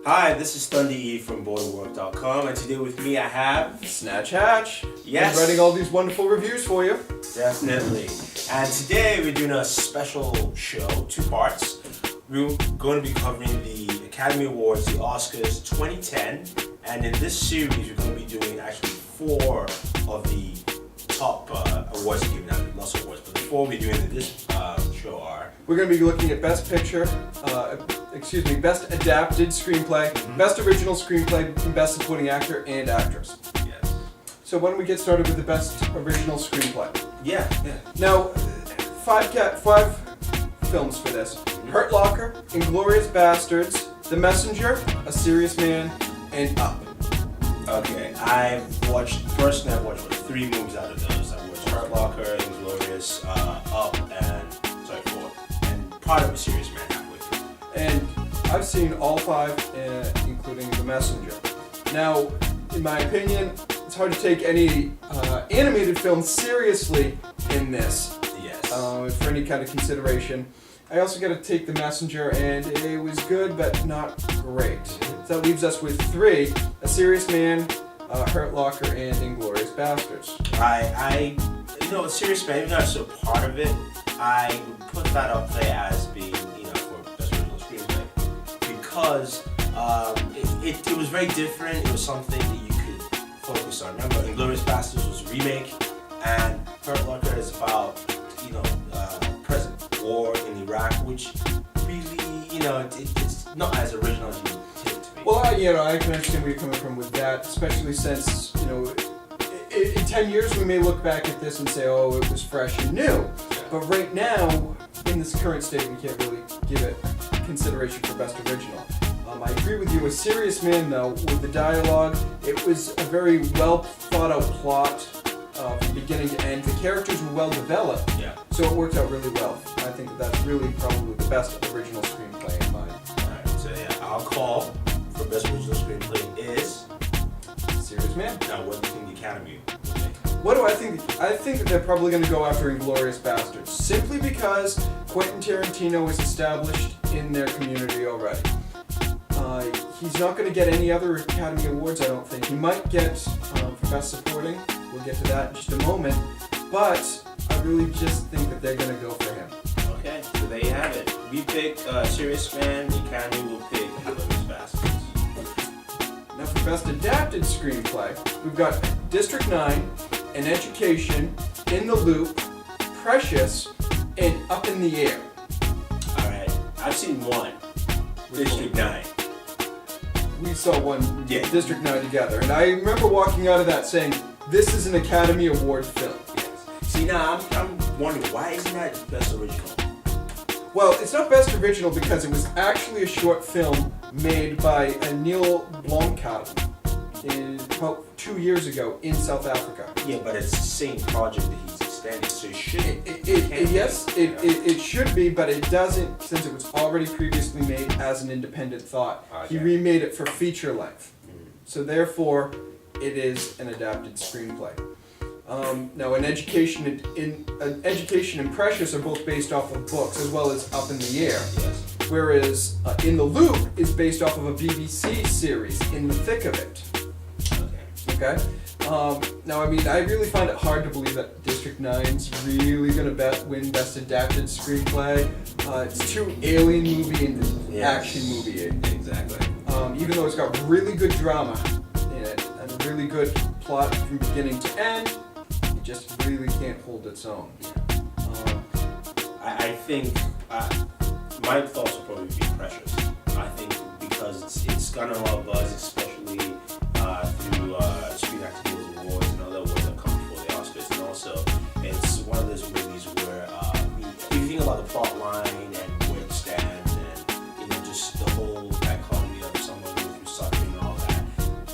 Hi, this is Thunder E from Booredatwork.com, and today with me I have Snatch Hatch. Yes. I'm writing all these wonderful reviews for you. Definitely. And today we're doing a special show, 2 parts. We're going to be covering the Academy Awards, the Oscars 2010, and in this series we're going to be doing actually 4 of the top awards given out, lots of awards, but the 4 we're doing in this show are... We're going to be looking at Best Picture, Best Adapted Screenplay, Best Original Screenplay, and Best Supporting Actor and Actress. Yes. So why don't we get started with the Best Original Screenplay? Yeah. Now, five films for this. Hurt Locker, Inglourious Bastards, The Messenger, A Serious Man, and Up. Okay, I've watched 3 movies out of those. I watched Hurt Locker, Inglourious, Up, and 4, and part of A Serious Man halfway through. And I've seen all 5, including The Messenger. Now, in my opinion, it's hard to take any animated film seriously in this. Yes. For any kind of consideration. I also got to take The Messenger, and it was good, but not great. So that leaves us with 3, A Serious Man, Hurt Locker, and Inglourious Bastards. A Serious Man, even though I saw part of it, I would put that up there as being, for Best Original Screenplay. Because it was very different. It was something that you could focus on. Remember, Inglourious Bastards was a remake, and Hurt Locker is about, present war in Iraq, which really, it's not as original as you take it to be. Well, I can understand where you're coming from with that, especially since, in 10 years we may look back at this and say, oh, it was fresh and new. Yeah. But right now, in this current state, we can't really give it consideration for Best Original. I agree with you. A Serious Man, though, with the dialogue, it was a very well thought out plot from beginning to end. The characters were well developed, so it worked out really well. I think that's really probably the best original screenplay in mine. Alright, so our call for Best Original Screenplay is Serious Man. Now, what do you think the Academy will think? What do I think? I think that they're probably going to go after Inglourious Bastards, simply because Quentin Tarantino is established in their community already. He's not going to get any other Academy Awards, I don't think. He might get for Best Supporting. We'll get to that in just a moment. But I really just think that they're going to go for him. Okay, so there you have it. We pick Serious Man, the Academy will pick Inglourious Bastards. Now for Best Adapted Screenplay, we've got District 9, An Education, In the Loop, Precious, and Up in the Air. Alright, I've seen one. District 9. We saw one, Yeah. District 9 together, and I remember walking out of that saying, this is an Academy Award film. Yes. See, now I'm wondering, why isn't that Best Original? Well, it's not Best Original because it was actually a short film made by Neil Blomkamp about 2 years ago in South Africa. Yeah, but it's the same project that he's extending, so it should. It should be, but it doesn't, since it was already previously made as an independent thought. Okay. He remade it for feature length. So therefore, it is an adapted screenplay. Now, An Education and Precious are both based off of books, as well as Up in the Air. Yes. Whereas In the Loop is based off of a BBC series, In the Thick of It. Okay? Now, I really find it hard to believe that District 9's really going to win Best Adapted Screenplay. It's too alien movie and action movie. Exactly. Even though it's got really good drama in it and a really good plot from beginning to end, it just really can't hold its own. I think my thoughts would probably be Precious. I think because it's gotten a lot of buzz, especially through Screen Actor Guild Awards and other awards that come before the Oscars, and also it's one of those movies where you think about the plot line and where it stands, and just the whole dichotomy of someone going through suffering and all that.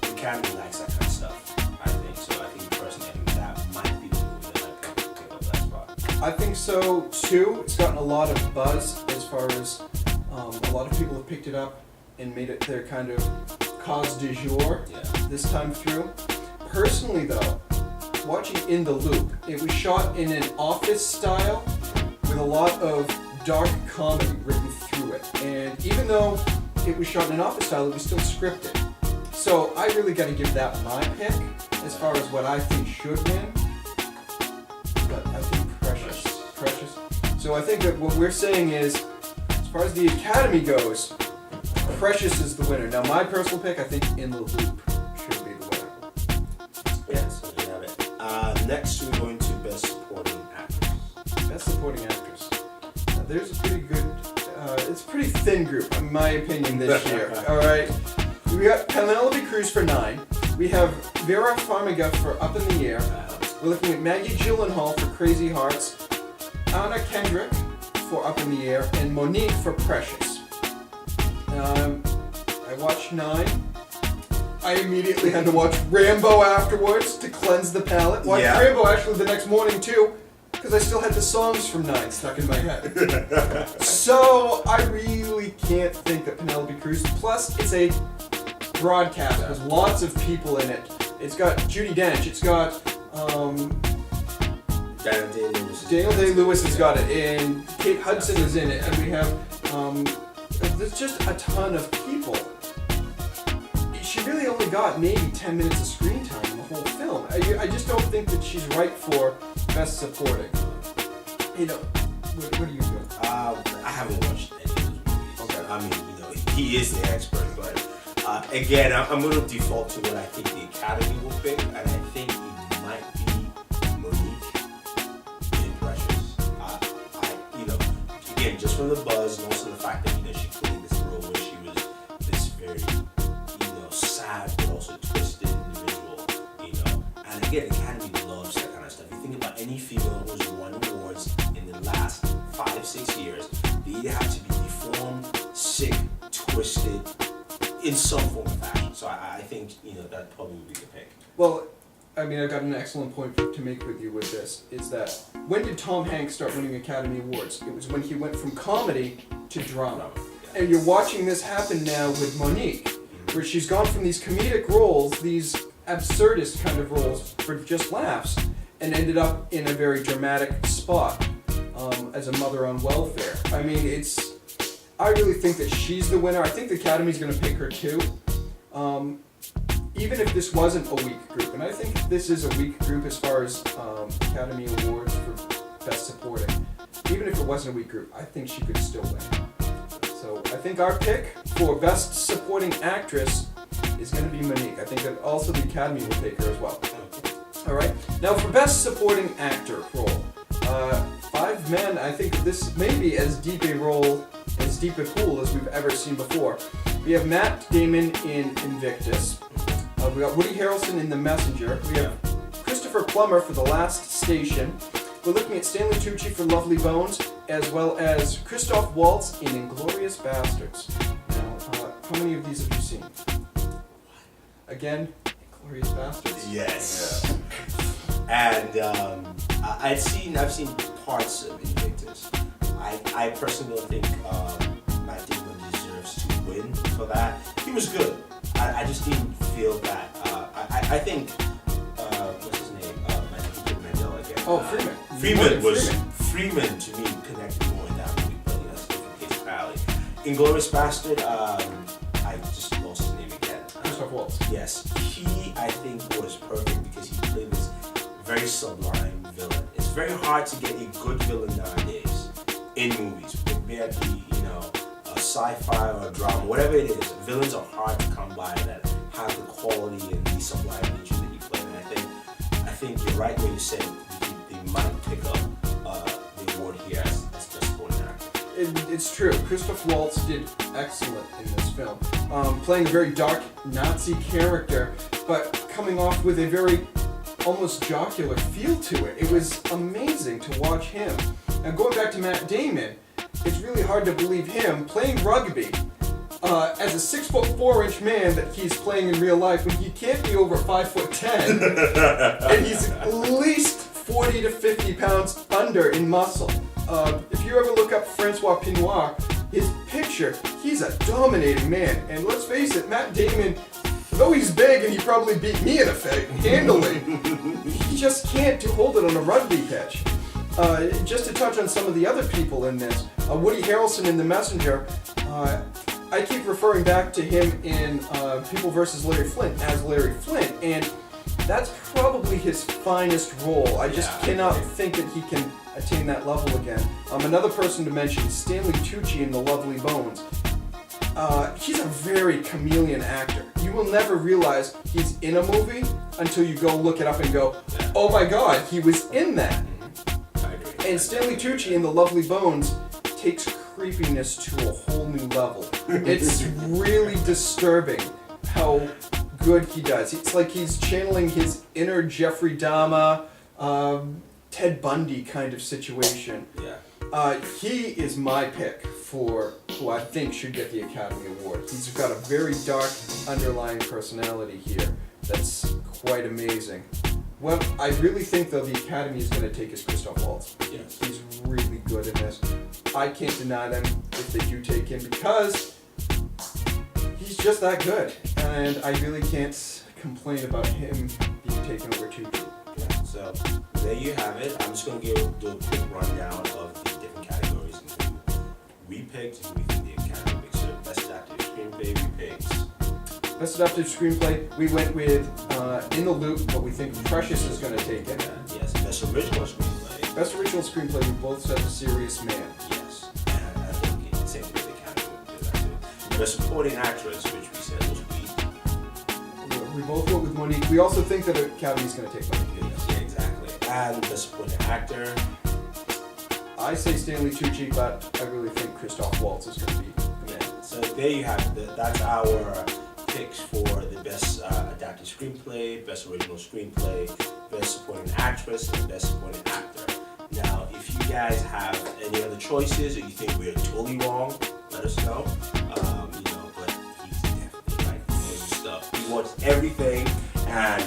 The Academy likes that kind of stuff, I think. So I think personally, that might be the movie that might pick up that spot. I think so too. It's gotten a lot of buzz as far as a lot of people have picked it up and made it their kind of cause du jour this time through. Personally though, watching In the Loop, it was shot in an office style with a lot of dark comedy written through it. And even though it was shot in an office style, it was still scripted. So I really got to give that my pick as far as what I think should win. But I think Precious. So I think that what we're saying is, as far as the Academy goes, Precious is the winner. Now my personal pick, I think In the Loop should be the winner. Yeah, so you have it. Next we're going to Best Supporting Actress. Best Supporting Actress. Now, there's a pretty good, it's a pretty thin group, in my opinion, this year. All right. We got Penelope Cruz for 9. We have Vera Farmiga for Up in the Air. We're looking at Maggie Gyllenhaal for Crazy Hearts, Anna Kendrick for Up in the Air, and Monique for Precious. I watched 9. I immediately had to watch Rambo afterwards to cleanse the palate. Watched Rambo actually the next morning too, because I still had the songs from 9 stuck in my head. So I really can't think that Penelope Cruz, plus it's a broadcast with lots of people in it. It's got Judi Dench, it's got Daniel Day-Lewis has got it, and Kate Hudson is in it, and we have there's just a ton of people. She really only got maybe 10 minutes of screen time in the whole film. I just don't think that she's right for Best Supporting. You know, what do you do? I haven't watched any of those movies. Okay. I mean, he is the expert, but again, I'm going to default to what I think the Academy will pick, and I think it might be Monique in Precious. Again, just from the buzz, and also the fact that she played this role where she was this very, sad but also twisted individual, And again, the Academy loves that kind of stuff. You think about any female who's won awards in the last 5-6 years, they either have to be deformed, sick, twisted, in some form of fashion. So I think, that probably would be the pick. Well, I mean, I've got an excellent point to make with you with this, is that when did Tom Hanks start winning Academy Awards? It was when he went from comedy to drama. Yeah. And you're watching this happen now with Monique, where she's gone from these comedic roles, these absurdist kind of roles for just laughs, and ended up in a very dramatic spot as a mother on welfare. I mean, I really think that she's the winner. I think the Academy's going to pick her too. Even if this wasn't a weak group, and I think this is a weak group as far as Academy Awards for Best Supporting. Even if it wasn't a weak group, I think she could still win. So I think our pick for Best Supporting Actress is going to be Monique. I think that also the Academy will take her as well. All right. Now for Best Supporting Actor role, 5 men. I think this may be as deep a pool as we've ever seen before. We have Matt Damon in Invictus. We got Woody Harrelson in The Messenger. We have Christopher Plummer for The Last Station. We're looking at Stanley Tucci for Lovely Bones, as well as Christoph Waltz in Inglourious Basterds. Now, how many of these have you seen? Again, Inglourious Basterds? Yes. Yeah. And I've seen parts of Invictus. I personally don't think Matt Damon deserves to win for that. He was good. I just didn't feel that. I think what's his name? Mandela again. Oh, Freeman. Freeman to me connected more in that movie, but that's a different case entirely. Inglourious Bastard, I just lost his name again. Christoph Waltz. Yes, he I think was perfect because he played this very sublime villain. It's very hard to get a good villain nowadays in movies, whether it be a sci-fi or a drama, whatever it is. Villains are hard to come by that have the quality and the sublime nature that he played. And I think you're right when you say they might pick up the award here as Best Supporting Actor. It's true. Christoph Waltz did excellent in this film, playing a very dark Nazi character, but coming off with a very almost jocular feel to it. It was amazing to watch him. Now going back to Matt Damon, it's really hard to believe him playing rugby as a 6'4" man that he's playing in real life when he can't be over 5'10", and he's at least 40 to 50 pounds under in muscle. If you ever look up Francois Pinoir, his picture, he's a dominating man. And let's face it, Matt Damon, though he's big and he probably beat me in a fight handily, he just can't hold it on a rugby pitch. Just to touch on some of the other people in this, Woody Harrelson in The Messenger, I keep referring back to him in People vs. Larry Flint as Larry Flint, and that's probably his finest role. I just cannot think that he can attain that level again. Another person to mention, Stanley Tucci in The Lovely Bones. He's a very chameleon actor. You will never realize he's in a movie until you go look it up and go, oh my god, he was in that. I agree. And Stanley Tucci in The Lovely Bones takes creepiness to a whole new level. It's really disturbing how good he does. It's like he's channeling his inner Jeffrey Dahmer, Ted Bundy kind of situation. Yeah. He is my pick for who I think should get the Academy Award. He's got a very dark underlying personality here that's quite amazing. Well, I really think though the Academy is going to take is Christoph Waltz. Yeah. He's really good in this. I can't deny them if they do take him because he's just that good. And I really can't complain about him being taken over Tucci. Yeah. So there you have it. I'm just going to do a quick rundown of the different categories and who we picked, who we think the Academy picks. So best adapted screenplay we picked. Best adapted screenplay, we went with In the Loop, but we think Precious is going to take it. Yes. Best original screenplay. Best original screenplay, we both said A Serious Man. Yes. And I think it's the same with the Academy would do that too. Best supporting actress, which we said was we. We both went with Monique. We also think that the Academy is going to take Monique. Yeah, exactly. And best supporting actor. I say Stanley Tucci, but I really think Christoph Waltz is going to be the man. So there you have it. That's our picks for the best adapted screenplay, best original screenplay, best supporting actress, and best supporting actor. Now, if you guys have any other choices or you think we're totally wrong, let us know. But he's definitely right. He knows his stuff. He watched everything, and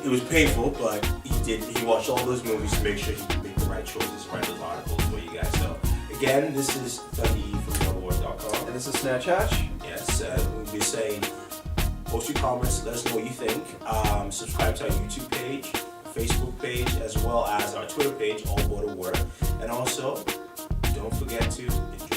it was painful, but he watched all those movies to make sure he could make the right choices, write those articles for you guys. So again, this is Dougie from Booredatwork.com. And this is Snatch Hatch. Yes, we'll be saying, post your comments, let us know what you think. Subscribe to our YouTube page, Facebook page, as well as our Twitter page, all Booredatwork. And also, don't forget to enjoy